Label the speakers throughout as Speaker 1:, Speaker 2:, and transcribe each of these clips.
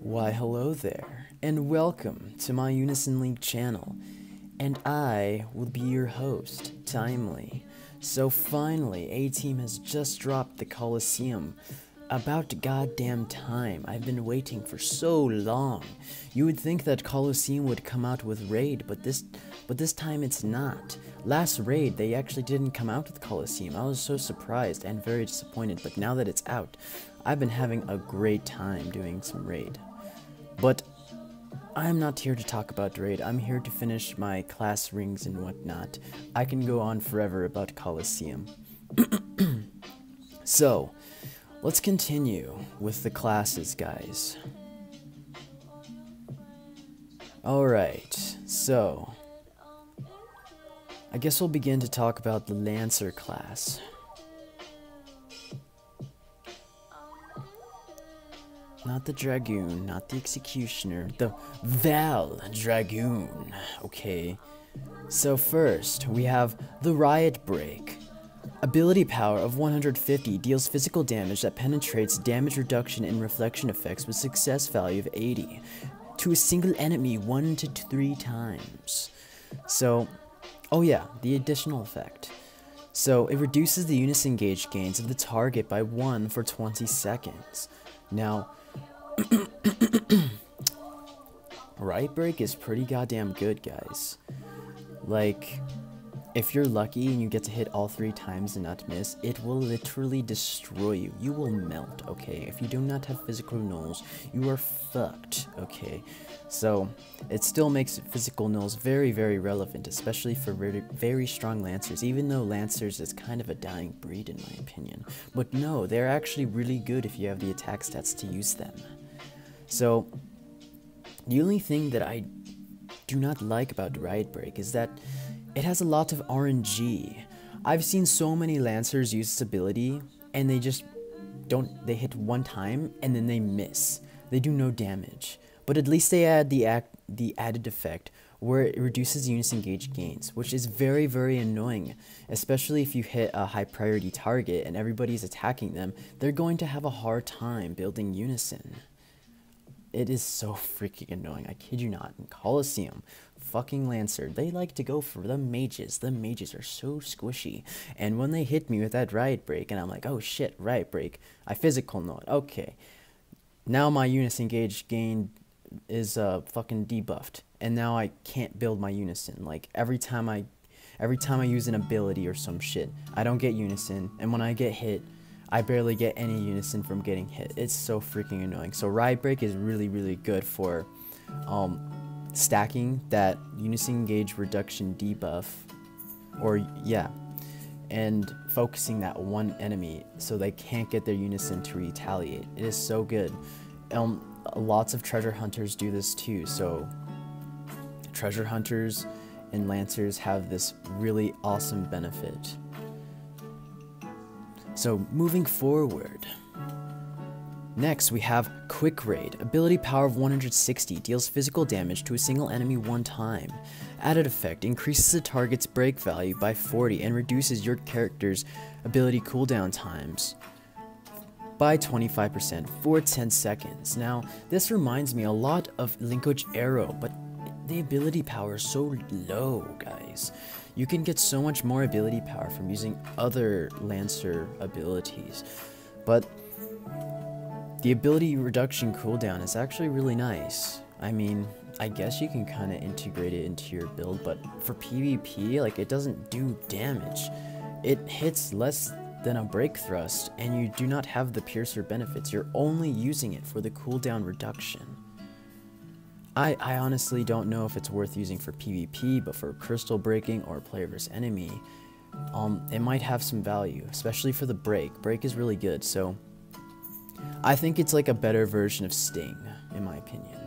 Speaker 1: Why hello there, and welcome to my Unison League channel, and I will be your host, Timely. So finally, A-Team has just dropped the Coliseum. About goddamn time, I've been waiting for so long. You would think that Coliseum would come out with Raid, but this time it's not. Last Raid, they actually didn't come out with Coliseum. I was so surprised and very disappointed, but now that it's out, I've been having a great time doing some Raid. But I'm not here to talk about Raid, I'm here to finish my class rings and whatnot. I can go on forever about Coliseum. So, let's continue with the classes, guys. Alright, so I guess we'll begin to talk about the Lancer class. Not the Dragoon, not the Executioner, the ValDragoon. Okay, so first we have the Riot Break. Ability power of 150 deals physical damage that penetrates damage reduction and reflection effects with success value of 80 to a single enemy 1 to 3 times. So, oh yeah, the additional effect. So it reduces the Unison gauge gains of the target by 1 for 20 seconds. Now, Riot Break is pretty goddamn good, guys. Like, if you're lucky and you get to hit all 3 times and not miss, it will literally destroy you. You will melt, okay? If you do not have physical nulls, you are fucked, okay? So, it still makes physical nulls very, very relevant, especially for very strong Lancers, even though Lancers is kind of a dying breed in my opinion. But no, they're actually really good if you have the attack stats to use them. So, the only thing that I do not like about Riot Break is that it has a lot of RNG. I've seen so many Lancers use this ability, and they just they hit one time, and then they miss. They do no damage. But at least they add the added effect, where it reduces Unison gauge gains, which is very, very annoying. Especially if you hit a high priority target, and everybody's attacking them, they're going to have a hard time building Unison. It is so freaking annoying, I kid you not. In Coliseum, fucking Lancer, they like to go for the mages. The mages are so squishy. And when they hit me with that Riot Break, and I'm like, oh shit, Riot Break, I physical note, okay. Now my Unison gauge gain is fucking debuffed. And now I can't build my Unison. Like, every time I use an ability or some shit, I don't get Unison. And when I get hit, I barely get any Unison from getting hit. It's so freaking annoying. So Riot Break is really, really good for stacking that Unison gauge reduction debuff, or yeah, and focusing that one enemy so they can't get their Unison to retaliate. It is so good. Lots of treasure hunters do this too. So treasure hunters and Lancers have this really awesome benefit. So, moving forward. Next, we have Quick Raid. Ability power of 160 deals physical damage to a single enemy 1 time. Added effect increases the target's break value by 40 and reduces your character's ability cooldown times by 25% for 10 seconds. Now, this reminds me a lot of Linkage Arrow, but the ability power is so low, guys. You can get so much more ability power from using other Lancer abilities, but the ability reduction cooldown is actually really nice. I mean, I guess you can kind of integrate it into your build, but for PvP, like, it doesn't do damage. It hits less than a break thrust, and you do not have the piercer benefits. You're only using it for the cooldown reduction. I honestly don't know if it's worth using for PvP, but for crystal breaking or player versus enemy, it might have some value, especially for the break. Break is really good, so I think it's like a better version of Sting, in my opinion.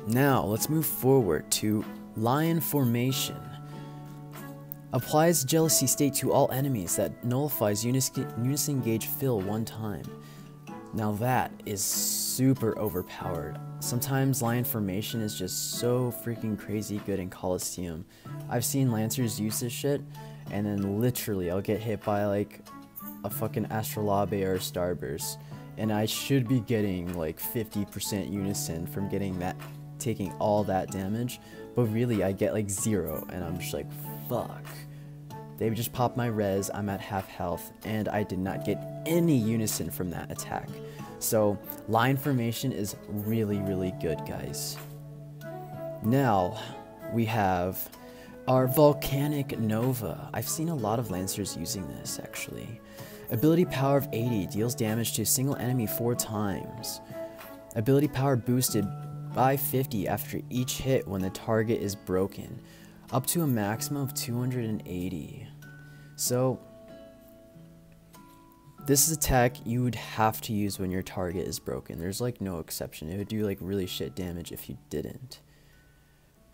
Speaker 1: Now, let's move forward to Lion Formation. Applies Jealousy State to all enemies that nullifies Unison gauge fill 1 time. Now that is super overpowered. Sometimes Lion Formation is just so freaking crazy good in Coliseum. I've seen Lancers use this shit, and then literally I'll get hit by like a fucking Astrolabe or a Starburst, and I should be getting like 50% unison from taking all that damage, but really I get like 0, and I'm just like, fuck. They just popped my res, I'm at half health, and I did not get any unison from that attack. So line formation is really, really good, guys. Now we have our Volcanic Nova. I've seen a lot of Lancers using this, actually. Ability power of 80, deals damage to a single enemy 4 times. Ability power boosted by 50 after each hit when the target is broken, up to a maximum of 280. So this is attack you would have to use when your target is broken. There's like no exception. It would do like really shit damage if you didn't.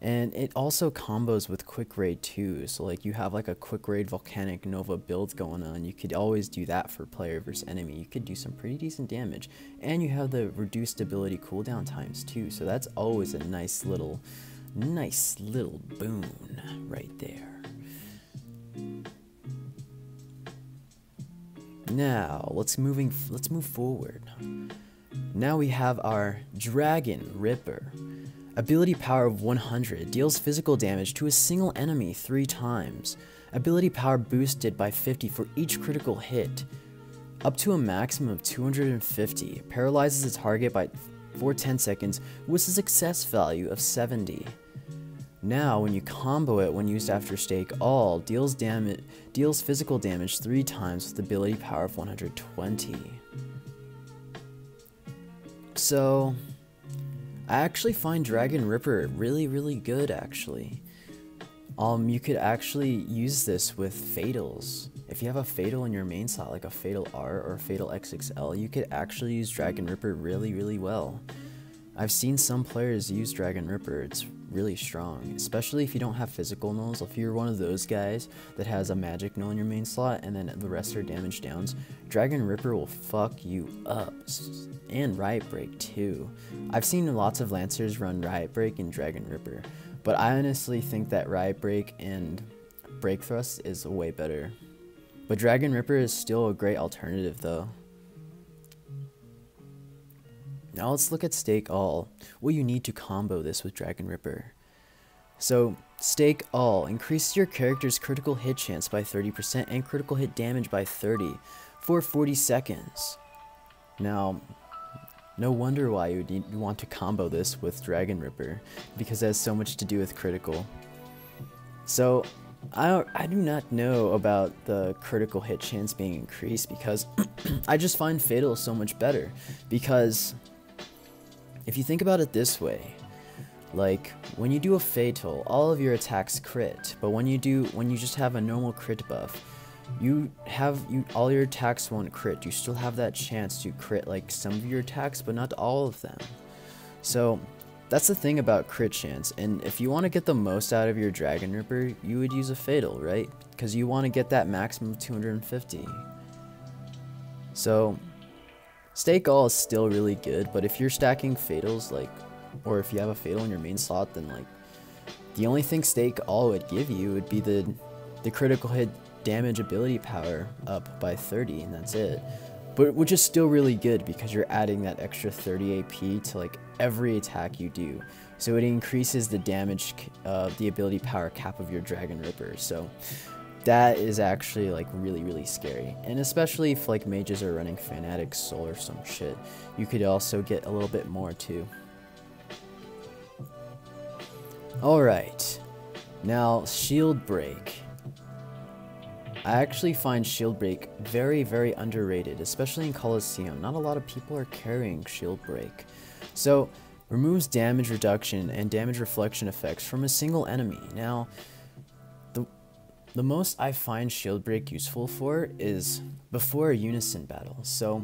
Speaker 1: And it also combos with quick raid too. So like you have like a quick raid Volcanic Nova build going on. You could always do that for player versus enemy. You could do some pretty decent damage. And you have the reduced ability cooldown times too. So that's always a nice little boon right there. Now let's move forward. Now we have our Dragon Ripper. Ability power of 100, deals physical damage to a single enemy 3 times. Ability power boosted by 50 for each critical hit, up to a maximum of 250. Paralyzes the target for 10 seconds with a success value of 70. Now, when you combo it when used after Stake All, deals physical damage 3 times with ability power of 120. So I actually find Dragon Ripper really, really good, actually. You could actually use this with Fatals. If you have a Fatal in your main slot, like a Fatal R or a Fatal XXL, you could actually use Dragon Ripper really, really well. I've seen some players use Dragon Ripper. It's really strong, especially if you don't have physical nulls. If you're one of those guys that has a magic null in your main slot and then the rest are damage downs, Dragon Ripper will fuck you up. And Riot Break too. I've seen lots of Lancers run Riot Break and Dragon Ripper, but I honestly think that Riot Break and Break Thrust is way better. But Dragon Ripper is still a great alternative though. Now let's look at Stake All. What you need to combo this with Dragon Ripper. So, Stake All increases your character's critical hit chance by 30% and critical hit damage by 30 for 40 seconds. Now, no wonder why you want to combo this with Dragon Ripper, because it has so much to do with critical. So, I do not know about the critical hit chance being increased, because I just find Fatal so much better. Because if you think about it this way, like when you do a Fatal, all of your attacks crit, but when you just have a normal crit buff, all your attacks won't crit. You still have that chance to crit like some of your attacks, but not all of them. So that's the thing about crit chance. And if you want to get the most out of your Dragon Ripper, you would use a Fatal, right? Because you want to get that maximum of 250. So Stake All is still really good, but if you're stacking Fatals, like, or if you have a Fatal in your main slot, then like the only thing Stake All would give you would be the critical hit damage ability power up by 30, and that's it. But which is still really good because you're adding that extra 30 AP to like every attack you do. So it increases the damage, the ability power cap of your Dragon Ripper. So that is actually like really, really scary. And especially if like mages are running Fanatic Soul or some shit, you could also get a little bit more too. Alright, now Shield Break. I actually find Shield Break very, very underrated, especially in Coliseum. Not a lot of people are carrying Shield Break. So, removes damage reduction and damage reflection effects from a single enemy. Now, the most I find Shield Break useful for is before a Unison battle. So,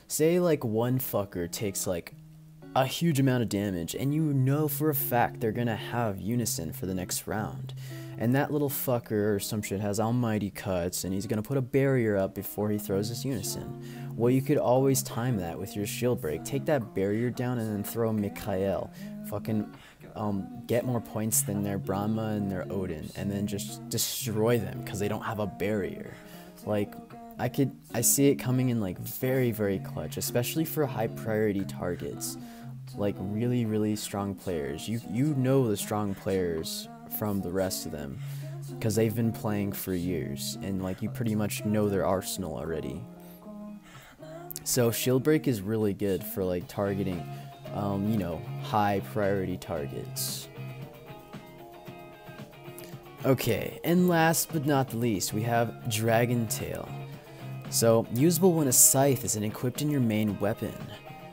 Speaker 1: say like one fucker takes like a huge amount of damage, and you know for a fact they're gonna have Unison for the next round. And that little fucker or some shit has almighty cuts, and he's gonna put a barrier up before he throws his Unison. Well, you could always time that with your Shield Break. Take that barrier down and then throw Mikhail. Fucking get more points than their Brahma and their Odin, and then just destroy them because they don't have a barrier. Like, I see it coming in like very, very clutch, especially for high priority targets. Like really, really strong players. You know the strong players from the rest of them, because they've been playing for years, and like you pretty much know their arsenal already. So shield break is really good for like targeting, you know, high priority targets. Okay, and last but not least, we have Dragon Tail. So, usable when a scythe isn't equipped in your main weapon.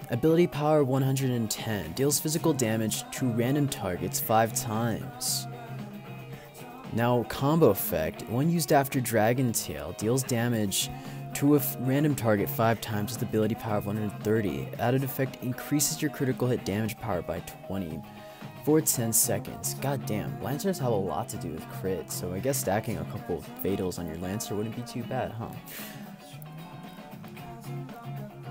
Speaker 1: Ability power 110, deals physical damage to random targets 5 times. Now, combo effect, when used after Dragon Tail, deals damage to a random target 5 times with ability power of 130. Added effect increases your critical hit damage power by 20 for 10 seconds. God damn, Lancers have a lot to do with crit, so I guess stacking a couple of Fatals on your Lancer wouldn't be too bad, huh?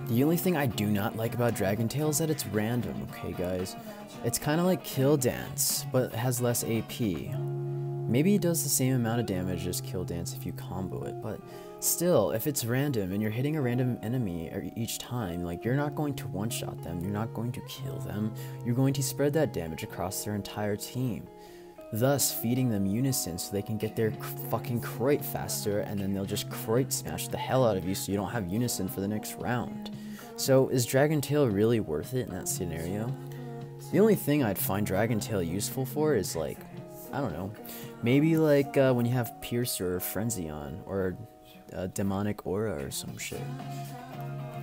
Speaker 1: The only thing I do not like about Dragon Tail is that it's random, okay guys? It's kind of like Kill Dance, but has less AP. Maybe it does the same amount of damage as Kill Dance if you combo it, but still, if it's random and you're hitting a random enemy each time, like, you're not going to one-shot them, you're not going to kill them, you're going to spread that damage across their entire team, thus feeding them Unison so they can get their fucking Kroit faster, and then they'll just Kroit smash the hell out of you so you don't have Unison for the next round. So is Dragon Tail really worth it in that scenario? The only thing I'd find Dragon Tail useful for is, like, I don't know, maybe like when you have Piercer or Frenzy on, or Demonic Aura or some shit.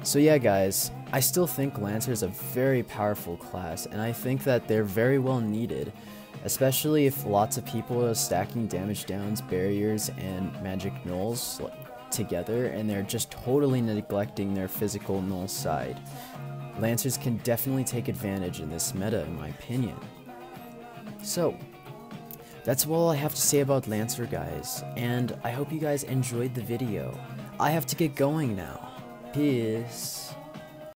Speaker 1: So yeah guys, I still think Lancer is a very powerful class, and I think that they're very well needed, especially if lots of people are stacking damage downs, barriers, and magic nulls together, and they're just totally neglecting their physical null side. Lancers can definitely take advantage in this meta, in my opinion. So, that's all I have to say about Lancer, guys, and I hope you guys enjoyed the video. I have to get going now. Peace.